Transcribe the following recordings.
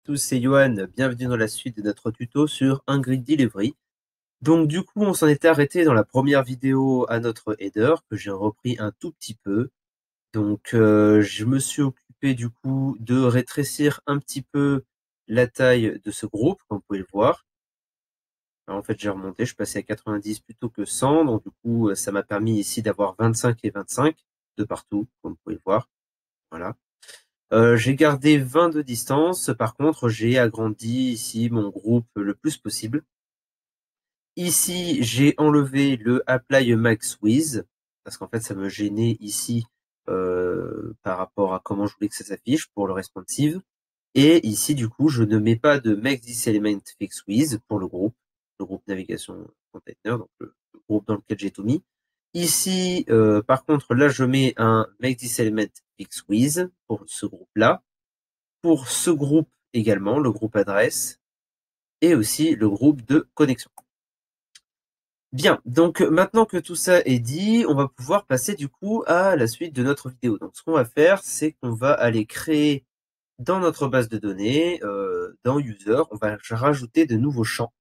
tous, c'est Johan, bienvenue dans la suite de notre tuto sur Ingrid Delivery. Donc du coup, on s'en était arrêté dans la première vidéo à notre header, que j'ai repris un tout petit peu. Donc je me suis occupé du coup de rétrécir un petit peu la taille de ce groupe, comme vous pouvez le voir. Alors, en fait, j'ai remonté, je suis passé à 90 plutôt que 100, donc du coup, ça m'a permis ici d'avoir 25 et 25 de partout, comme vous pouvez le voir. Voilà. J'ai gardé 20 de distance. Par contre, j'ai agrandi ici mon groupe le plus possible. Ici, j'ai enlevé le Apply Max With parce qu'en fait, ça me gênait ici par rapport à comment je voulais que ça s'affiche pour le responsive. Et ici, du coup, je ne mets pas de Make this element fix with pour le groupe navigation container, donc le groupe dans lequel j'ai tout mis. Ici, par contre, là, je mets un Make this element fix with pour ce groupe-là. Pour ce groupe également, le groupe adresse et aussi le groupe de connexion. Bien, donc maintenant que tout ça est dit, on va pouvoir passer du coup à la suite de notre vidéo. Donc ce qu'on va faire, c'est qu'on va aller créer dans notre base de données, dans User, on va rajouter de nouveaux champs.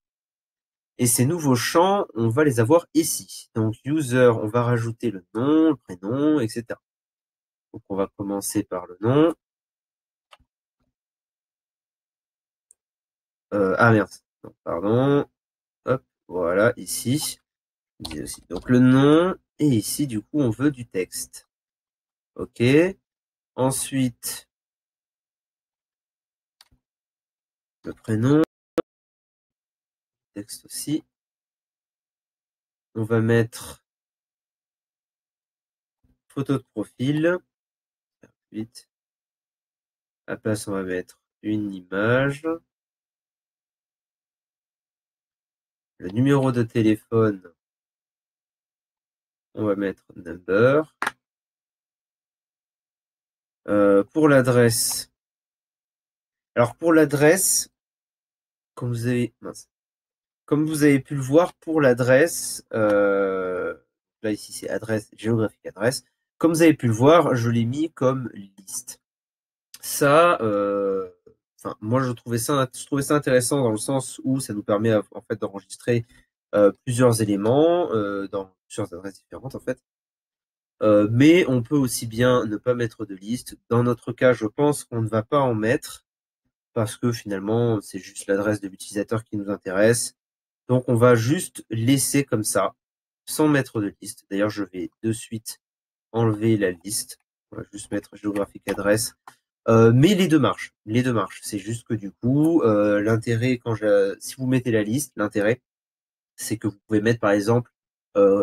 Et ces nouveaux champs, on va les avoir ici. Donc User, on va rajouter le nom, le prénom, etc. Donc on va commencer par le nom. Ah merde, non, pardon. Hop, voilà, ici. Aussi. Donc le nom, et ici, du coup, on veut du texte. OK. Ensuite, le prénom, texte aussi. On va mettre photo de profil. Ensuite, à la place, on va mettre une image. Le numéro de téléphone, on va mettre number. Pour l'adresse. Alors pour l'adresse, comme vous avez pu le voir, pour l'adresse, là ici c'est adresse, géographique adresse. Comme vous avez pu le voir, je l'ai mis comme liste. Ça, moi je trouvais ça intéressant dans le sens où ça nous permet en fait d'enregistrer plusieurs éléments dans plusieurs adresses différentes en fait. Mais on peut aussi bien ne pas mettre de liste. Dans notre cas, je pense qu'on ne va pas en mettre parce que finalement, c'est juste l'adresse de l'utilisateur qui nous intéresse. Donc, on va juste laisser comme ça, sans mettre de liste. D'ailleurs, je vais de suite enlever la liste. On va juste mettre géographique adresse. Mais les deux marchent. Les deux marchent. C'est juste que du coup, l'intérêt, si vous mettez la liste, l'intérêt, c'est que vous pouvez mettre par exemple,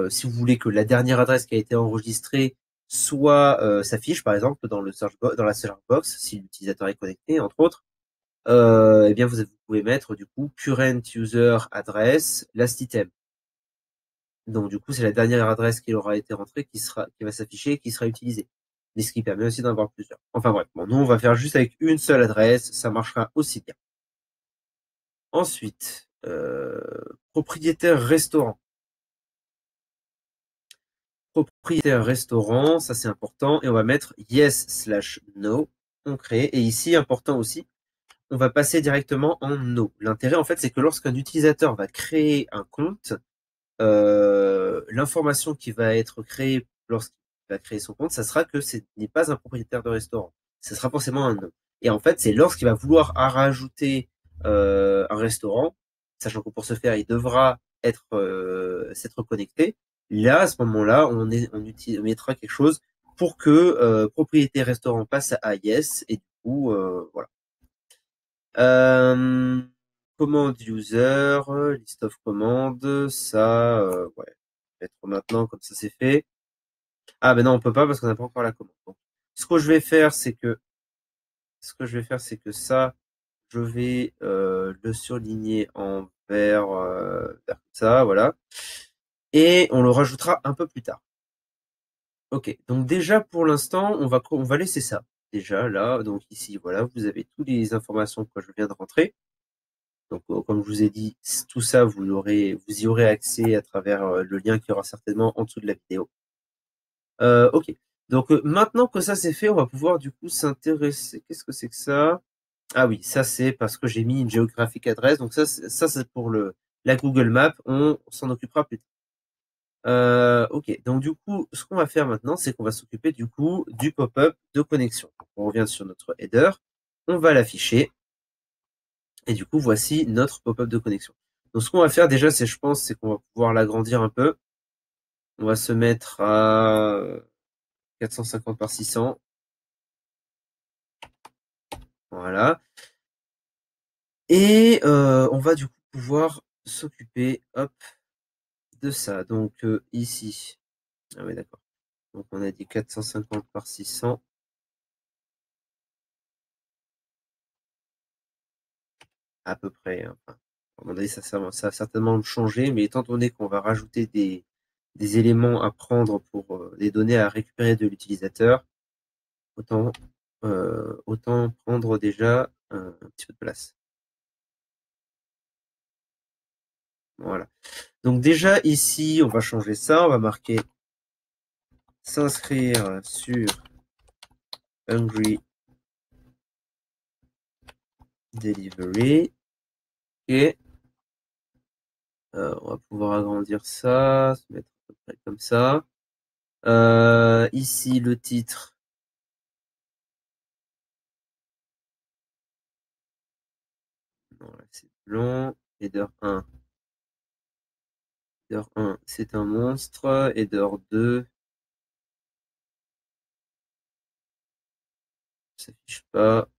si vous voulez que la dernière adresse qui a été enregistrée soit s'affiche par exemple dans la search box, si l'utilisateur est connecté, entre autres, eh bien vous pouvez mettre du coup current user address last item. Donc du coup, c'est la dernière adresse qui aura été rentrée qui va s'afficher et qui sera utilisée. Mais ce qui permet aussi d'en avoir plusieurs. Enfin bref, bon, nous on va faire juste avec une seule adresse, ça marchera aussi bien. Ensuite, propriétaire restaurant. Propriétaire restaurant, ça c'est important, et on va mettre yes/no, on crée, et ici, important aussi, on va passer directement en no. L'intérêt en fait, c'est que lorsqu'un utilisateur va créer un compte, l'information qui va être créée lorsqu'il va créer son compte, ça sera que ce n'est pas un propriétaire de restaurant. Ce sera forcément un no. Et en fait, c'est lorsqu'il va vouloir rajouter un restaurant, sachant que pour ce faire, il devra s'être connecté. Là, à ce moment-là, on mettra quelque chose pour que propriété restaurant passe à yes, et du coup, voilà. Commande user, list of commandes, ça, ouais, mettre maintenant, comme ça c'est fait. Ah ben non, on peut pas parce qu'on n'a pas encore la commande. Donc, ce que je vais faire, c'est que ça, je vais le surligner en vert, comme ça, voilà. Et on le rajoutera un peu plus tard. Ok, donc déjà pour l'instant, on va laisser ça. Déjà là, donc ici, voilà, vous avez toutes les informations que je viens de rentrer. Donc, comme je vous ai dit, tout ça, vous y aurez accès à travers le lien qui aura certainement en dessous de la vidéo. Ok. Donc, maintenant que ça c'est fait, on va pouvoir du coup s'intéresser. Qu'est-ce que c'est que ça? Ah oui, ça c'est parce que j'ai mis une géographique adresse. Donc ça c'est pour la Google Maps. On s'en occupera plus tard. Ok, donc du coup, ce qu'on va faire maintenant, c'est qu'on va s'occuper du coup du pop-up de connexion. On revient sur notre header, on va l'afficher, et du coup, voici notre pop-up de connexion. Donc ce qu'on va faire déjà, je pense, c'est qu'on va pouvoir l'agrandir un peu. On va se mettre à 450 par 600. Voilà. Et on va du coup pouvoir s'occuper, hop, de ça. Donc ici, ah oui d'accord. Donc on a dit 450 par 600 à peu près, hein. Enfin, à un moment donné, ça va certainement changer, mais étant donné qu'on va rajouter des éléments à prendre pour des données à récupérer de l'utilisateur, autant prendre déjà un petit peu de place. Voilà. Donc déjà ici, on va changer ça, on va marquer s'inscrire sur Hungry Delivery. Et on va pouvoir agrandir ça, se mettre à peu près comme ça. Ici, le titre. Non, c'est long. Header 1. Header 1, c'est un monstre. Header 2, ça s'affiche pas.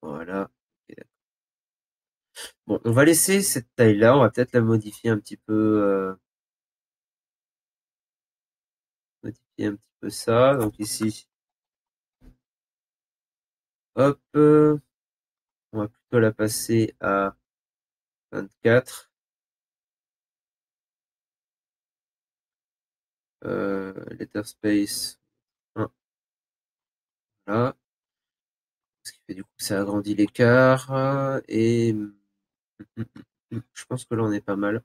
Voilà. Okay, bon, on va laisser cette taille-là. On va peut-être la modifier un petit peu. Modifier un petit peu ça. Donc ici, hop. On va plutôt la passer à 24. Letter space 1. Voilà. Ce qui fait du coup que ça agrandit l'écart. Et je pense que là on est pas mal.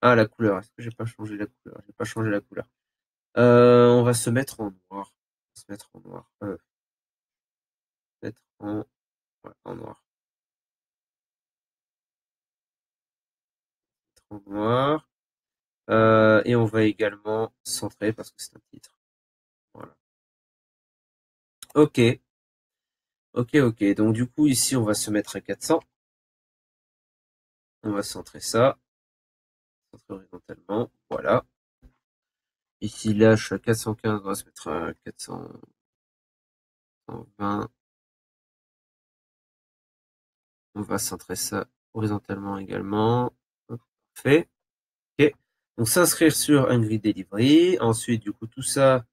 Ah, la couleur. Est-ce que j'ai pas changé la couleur? J'ai pas changé la couleur. On va se mettre en noir. Se mettre en noir. Mettre ouais, en noir. Mettre en noir. Et on va également centrer parce que c'est un titre. Voilà. Ok. Ok, ok. Donc du coup ici on va se mettre à 400. On va centrer ça. Centrer horizontalement. Voilà. Ici là je suis à 415. On va se mettre à 420. On va centrer ça horizontalement également. Hop, parfait. Ok. Donc s'inscrire sur Angry Delivery. Ensuite, du coup, tout ça,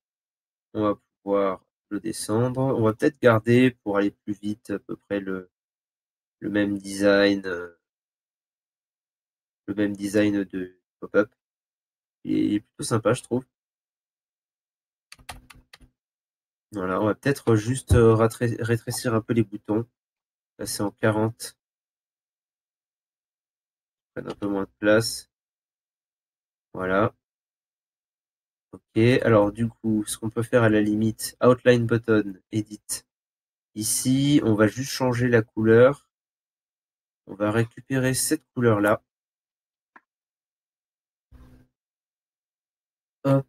on va pouvoir le descendre. On va peut-être garder pour aller plus vite à peu près le même design, de pop-up. Il est plutôt sympa, je trouve. Voilà, on va peut-être juste rétrécir un peu les boutons. Passer en 40. Prendre un peu moins de place. Voilà. Ok, alors du coup, ce qu'on peut faire à la limite, Outline Button, Edit. Ici, on va juste changer la couleur. On va récupérer cette couleur-là. Hop,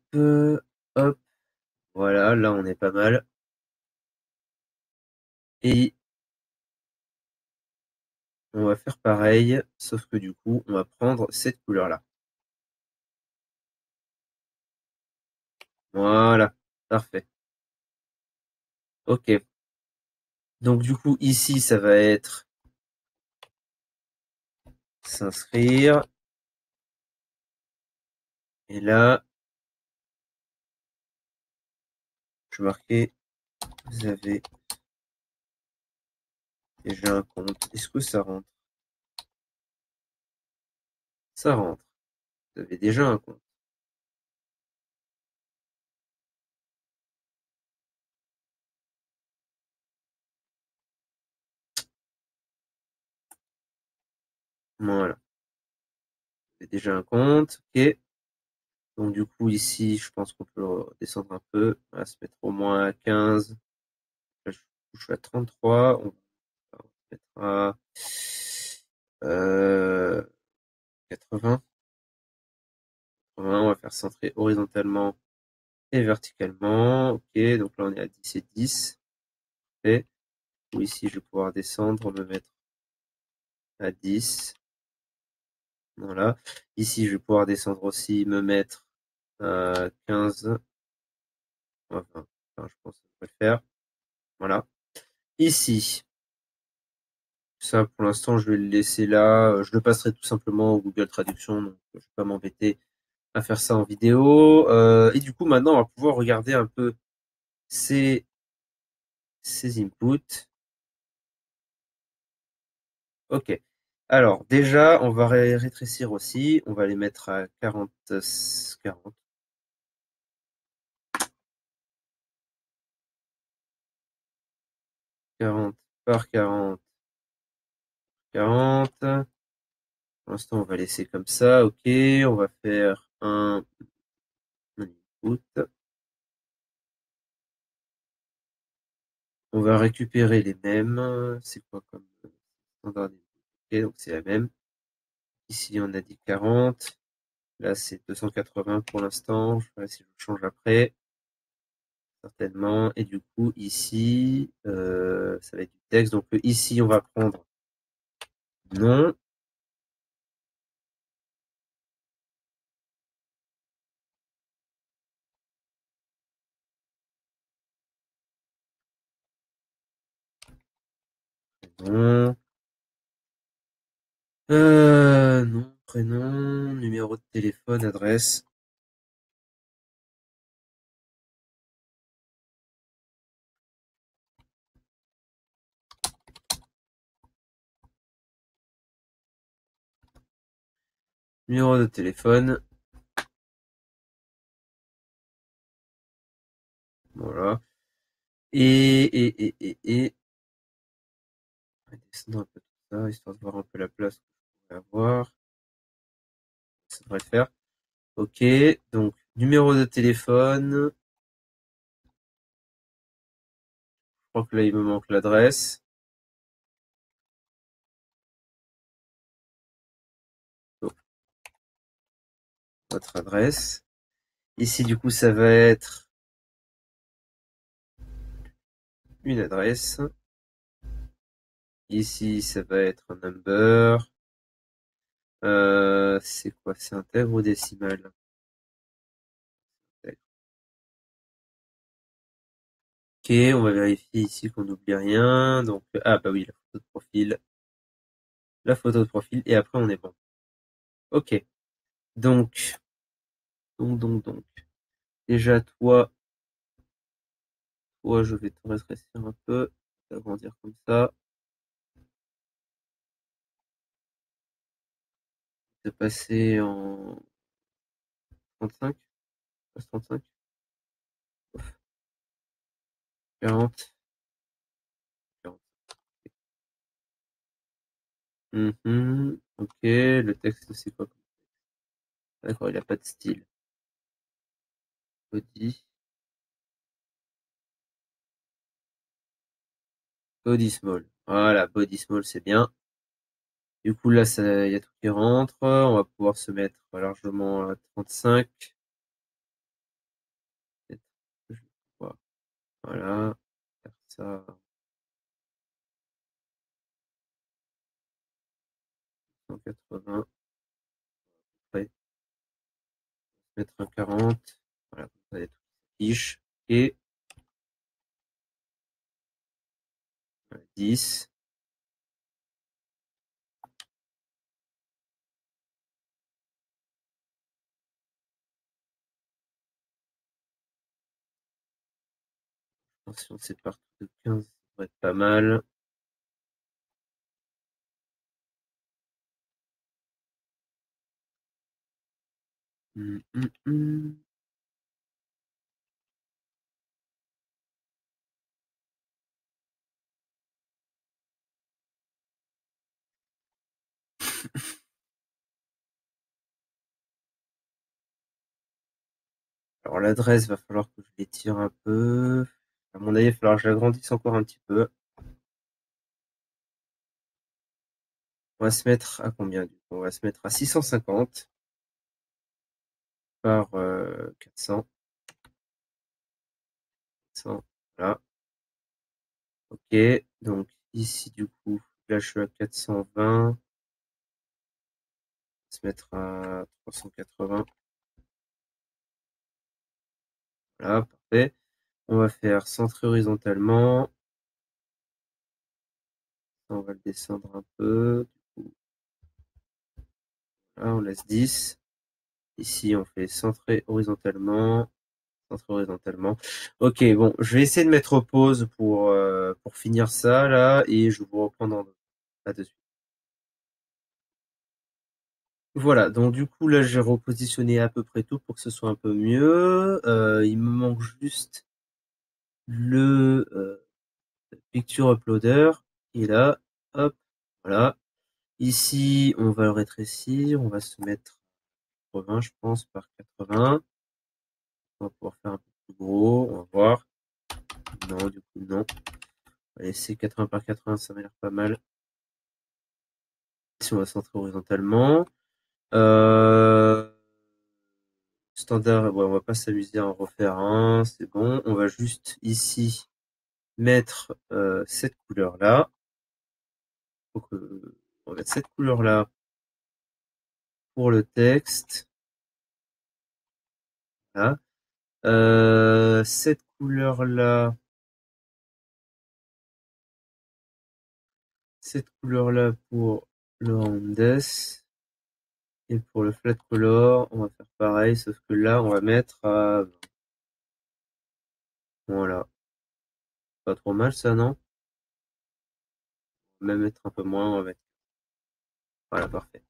hop. Voilà, là on est pas mal. Et on va faire pareil, sauf que du coup, on va prendre cette couleur-là. Voilà, parfait. Ok. Donc du coup, ici, ça va être s'inscrire. Et là, je vais marquer, vous avez déjà un compte. Est-ce que ça rentre? Ça rentre. Vous avez déjà un compte. Voilà. Vous avez déjà un compte. Ok. Donc du coup, ici, je pense qu'on peut descendre un peu. On va se mettre au moins à 15. Là, je je suis à 33. On va mettre à 80. On va faire centrer horizontalement et verticalement. Ok, donc là on est à 10 et 10. Et ici je vais pouvoir descendre, me mettre à 10. Voilà. Ici je vais pouvoir descendre aussi, me mettre à 15. Enfin, je pense que ça devrait le faire. Voilà. Ici, ça pour l'instant je vais le laisser là. Je le passerai tout simplement au Google Traduction, donc je ne vais pas m'embêter à faire ça en vidéo. Et du coup maintenant on va pouvoir regarder un peu ces inputs. Ok. Alors déjà on va rétrécir aussi. On va les mettre à 40, 40. 40 par 40, 40. Pour l'instant, on va laisser comme ça. Ok, on va faire un input. On va récupérer les mêmes. C'est quoi comme standard d'input? Ok, donc c'est la même. Ici, on a dit 40. Là, c'est 280 pour l'instant. Je verrai si je change après. Certainement. Et du coup, ici, ça va être du texte. Donc ici, on va prendre non. Non. Nom, prénom, numéro de téléphone, adresse. Numéro de téléphone. Voilà. Et on va descendre un peu tout ça, histoire de voir un peu la place que je pourrais avoir. Ça devrait le faire. Ok, donc numéro de téléphone. Je crois que là, il me manque l'adresse. Donc, votre adresse. Ici, du coup, ça va être une adresse. Ici, ça va être un number. C'est quoi? C'est intègre ou décimal? Ok, on va vérifier ici qu'on n'oublie rien. Donc, ah bah oui, la photo de profil. La photo de profil. Et après, on est bon. Ok. Donc. Déjà, toi, je vais te rétrécir un peu. Agrandir comme ça. De passer en 35. 35. 40. 40. Ok, le texte, c'est quoi? D'accord, il a pas de style. Body. Body small. Voilà, body small, c'est bien. Du coup, là, il y a tout qui rentre. On va pouvoir se mettre largement à 35. Voilà. Faire ça. 180. Après, mettre un 40. Voilà, comme ça, il y a tout qui s'affiche. Et 10. Si on sépare tout de 15, ça devrait être pas mal. Hum, hum, hum. Alors l'adresse, va falloir que je l'étire un peu. À mon avis, il va falloir que j'agrandisse encore un petit peu. On va se mettre à combien du coup? On va se mettre à 650 par 400. 400. Voilà. Ok. Donc ici, du coup, là, je suis à 420. On va se mettre à 380. Voilà, parfait. On va faire centrer horizontalement. On va le descendre un peu. Du coup, là, on laisse 10. Ici, on fait centrer horizontalement. Centrer horizontalement. Ok, bon, je vais essayer de mettre pause pour finir ça, là, et je vous reprends là-dessus. Voilà, donc du coup, là, j'ai repositionné à peu près tout pour que ce soit un peu mieux. Il me manque juste le picture uploader qui est là. Hop, voilà. Ici, on va le rétrécir. On va se mettre 80, je pense, par 80. On va pouvoir faire un peu plus gros. On va voir. Non, du coup, non. On va laisser 80 par 80, ça m'a l'air pas mal. Si on va centrer horizontalement. Standard, ouais, on va pas s'amuser à en refaire un, c'est bon. On va juste ici mettre cette couleur-là. On va mettre cette couleur-là pour le texte. Là. Cette couleur-là. Cette couleur-là pour le roundness. Et pour le flat color, on va faire pareil, sauf que là, on va mettre à 20. Voilà. Pas trop mal ça, non? On va même mettre un peu moins, on va mettre. Voilà, parfait.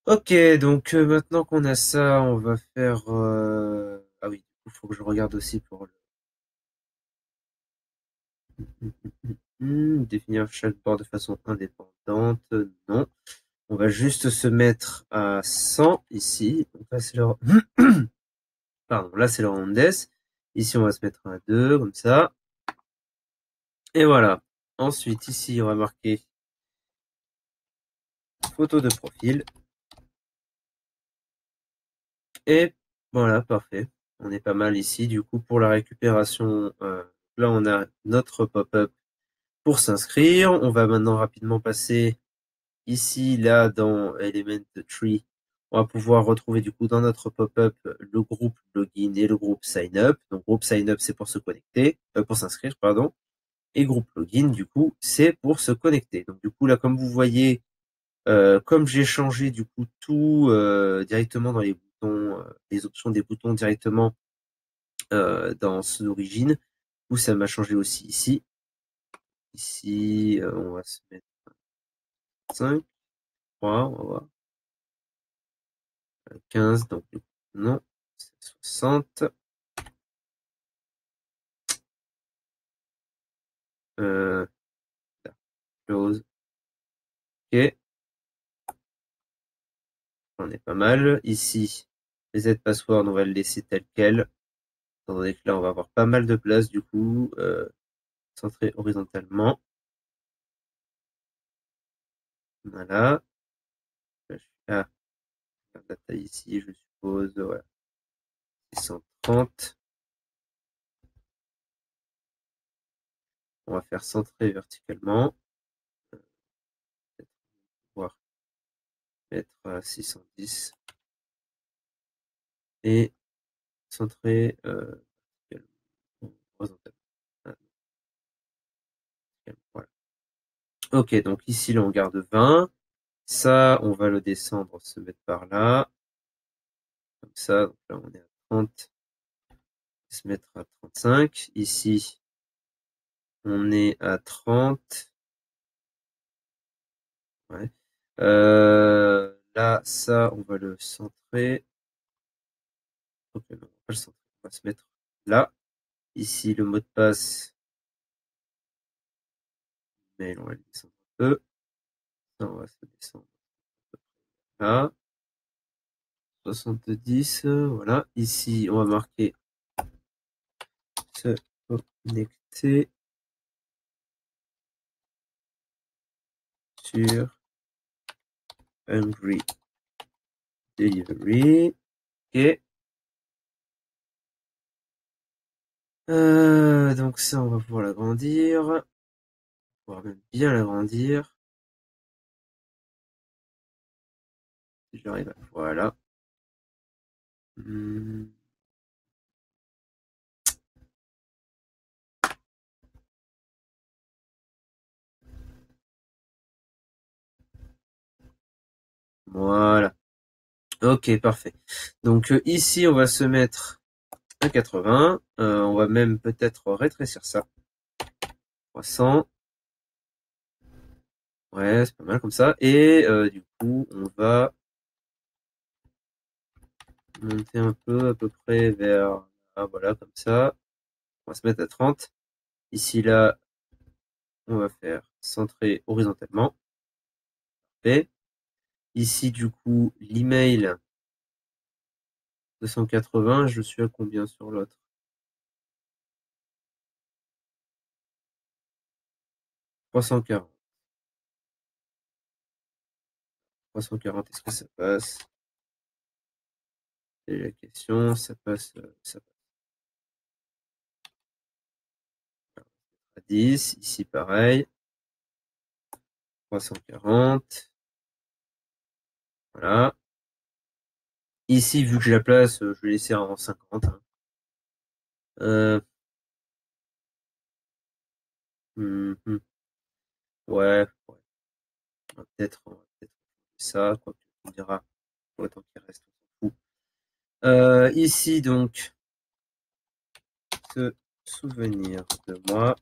Ok, donc maintenant qu'on a ça, on va faire. Ah oui, il faut que je regarde aussi pour définir chaque bord de façon indépendante. Non. On va juste se mettre à 100 ici. Donc là, c'est le... Pardon, là, c'est le roundness. Ici, on va se mettre à 2, comme ça. Et voilà. Ensuite, ici, on va marquer photo de profil. Et voilà, parfait. On est pas mal ici. Du coup, pour la récupération, là, on a notre pop-up pour s'inscrire. On va maintenant rapidement passer ici, là, dans Element Tree. On va pouvoir retrouver du coup dans notre pop-up le groupe login et le groupe sign up. Donc groupe sign up, c'est pour se connecter, pour s'inscrire, pardon. Et groupe login, du coup, c'est pour se connecter. Donc du coup, là, comme vous voyez, comme j'ai changé du coup tout directement dans les boutons, les options des boutons directement dans son origine, du coup, ça m'a changé aussi ici. Ici, on va se mettre 5, 3, on va voir. 15, donc non, c'est 60. Close. Ok, on est pas mal. Ici, les Z-password, on va le laisser tel quel. Étant donné que là, on va avoir pas mal de place, du coup, centré horizontalement. Voilà. Là, je suis là. La taille ici, je suppose. Voilà. 630. On va faire centrer verticalement. Peut-être pouvoir mettre à 610. Et centrer horizontalement. Voilà. Ok, donc ici, là, on garde 20. Ça, on va le descendre, se mettre par là. Comme ça, donc là, on est à 30. Se mettre à 35. Ici, on est à 30. Ouais. Là, ça, on va le centrer. Ok, non, on va pas le centrer. On va se mettre là. Ici, le mot de passe. Mais on va le descendre un peu. Ça, on va se descendre là. 70. Voilà. Ici, on va marquer ce connecté sur Hungry Delivery. Ok. Donc ça, on va pouvoir l'agrandir. On va pouvoir même bien l'agrandir. Si j'arrive à... Voilà. Voilà. Ok, parfait. Donc ici, on va se mettre à 80. On va même peut-être rétrécir ça. 300. Ouais, c'est pas mal comme ça. Et du coup, on va monter un peu, à peu près vers... Ah, voilà, comme ça. On va se mettre à 30. Ici, là, on va faire centrer horizontalement. Parfait. Ici, du coup, l'email 280, je suis à combien sur l'autre? 340. 340, est-ce que ça passe? C'est la question, ça passe, ça passe à 10. Ici, pareil. 340. Voilà. Ici, vu que j'ai la place, je vais laisser en 50. Hein. Mhm. Ouais, ouais. On va peut-être ça, quoi que tu me diras. Autant qu'il reste, on s'en fout. Ici, donc, se souvenir de moi.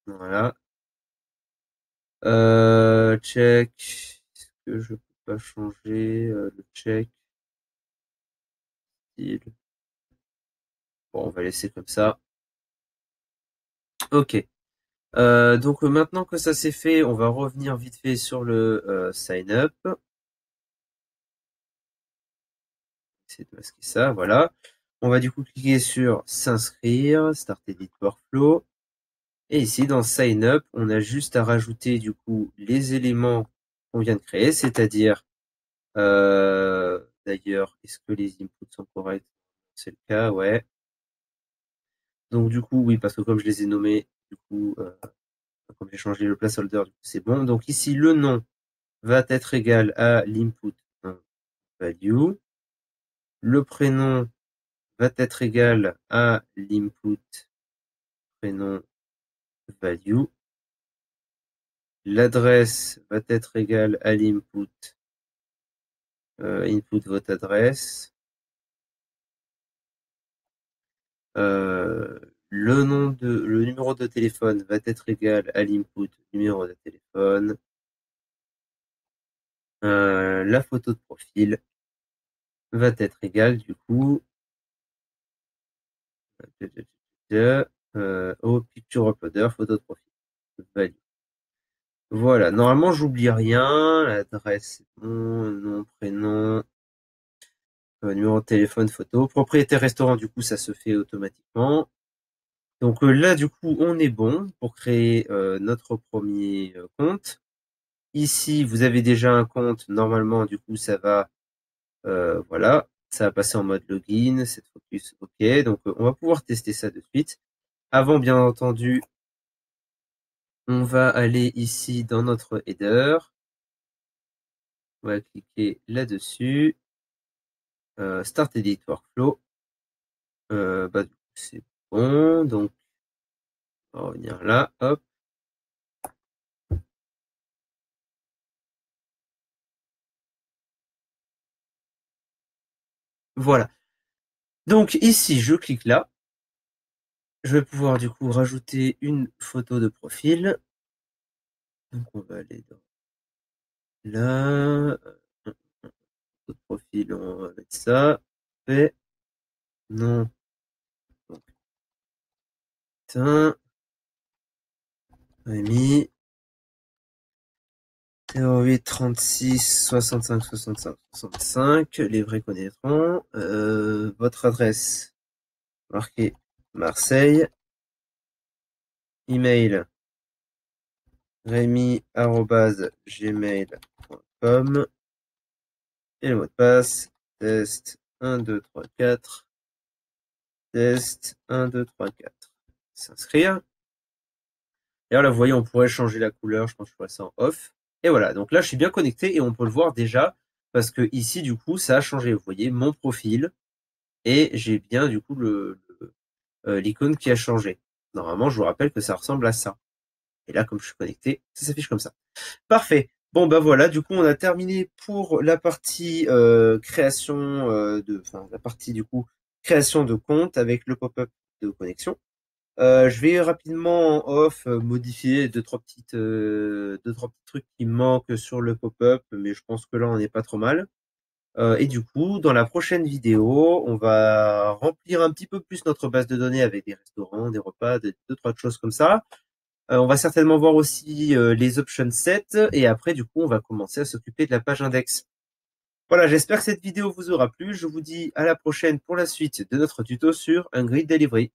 Voilà. Check. Est-ce que je peux pas changer le check? Style. Bon, on va laisser comme ça. Ok. Donc maintenant que ça c'est fait, on va revenir vite fait sur le sign up. Essayer de masquer ça, voilà. On va du coup cliquer sur s'inscrire, start edit workflow. Et ici dans sign up, on a juste à rajouter du coup les éléments qu'on vient de créer, c'est-à-dire d'ailleurs, est-ce que les inputs sont corrects? C'est le cas, ouais. Donc du coup, oui, parce que comme je les ai nommés, du coup, comme j'ai changé le placeholder, du coup, c'est bon. Donc ici, le nom va être égal à l'input value. Le prénom va être égal à l'input prénom value. L'adresse va être égale à l'input input votre adresse. Le numéro de téléphone va être égal à l'input numéro de téléphone. La photo de profil va être égale du coup au picture uploader photo de profil. Value. Voilà, normalement j'oublie rien. L'adresse, c'est bon, nom, prénom, numéro de téléphone, photo. Propriétaire restaurant, du coup ça se fait automatiquement. Donc là du coup on est bon pour créer notre premier compte. Ici vous avez déjà un compte, normalement du coup ça va voilà, ça va passer en mode login, cette focus ok. Donc on va pouvoir tester ça de suite. Avant bien entendu, on va aller ici dans notre header. On va cliquer là-dessus. Start Edit Workflow. Bah, c'est bon. Donc, on va revenir là. Hop. Voilà. Donc, ici, je clique là. Je vais pouvoir, du coup, rajouter une photo de profil. Donc, on va aller dans là. Photo de profil, on va mettre ça. Fait. Non. Donc, putain. Rémi. 08 36 65 65 65. Les vrais connaîtront. Votre adresse, marquée Marseille. Email, remy@gmail.com. Et le mot de passe, test 1, 2, 3, 4. Test 1, 2, 3, 4. S'inscrire. Et là, vous voyez, on pourrait changer la couleur. Je pense que je ferai ça en off. Et voilà. Donc là, je suis bien connecté et on peut le voir déjà parce que ici, du coup, ça a changé. Vous voyez mon profil et j'ai bien, du coup, l'icône qui a changé. Normalement, je vous rappelle que ça ressemble à ça. Et là, comme je suis connecté, ça s'affiche comme ça. Parfait. Bon, bah voilà. Du coup, on a terminé pour la partie création la partie, du coup, création de compte avec le pop-up de connexion. Je vais rapidement en off modifier deux, trois petits trucs qui manquent sur le pop-up, mais je pense que là, on n'est pas trop mal. Et du coup, dans la prochaine vidéo, on va remplir un petit peu plus notre base de données avec des restaurants, des repas, deux, trois choses comme ça. On va certainement voir aussi les option sets et après, du coup, on va commencer à s'occuper de la page index. Voilà, j'espère que cette vidéo vous aura plu. Je vous dis à la prochaine pour la suite de notre tuto sur un grid delivery.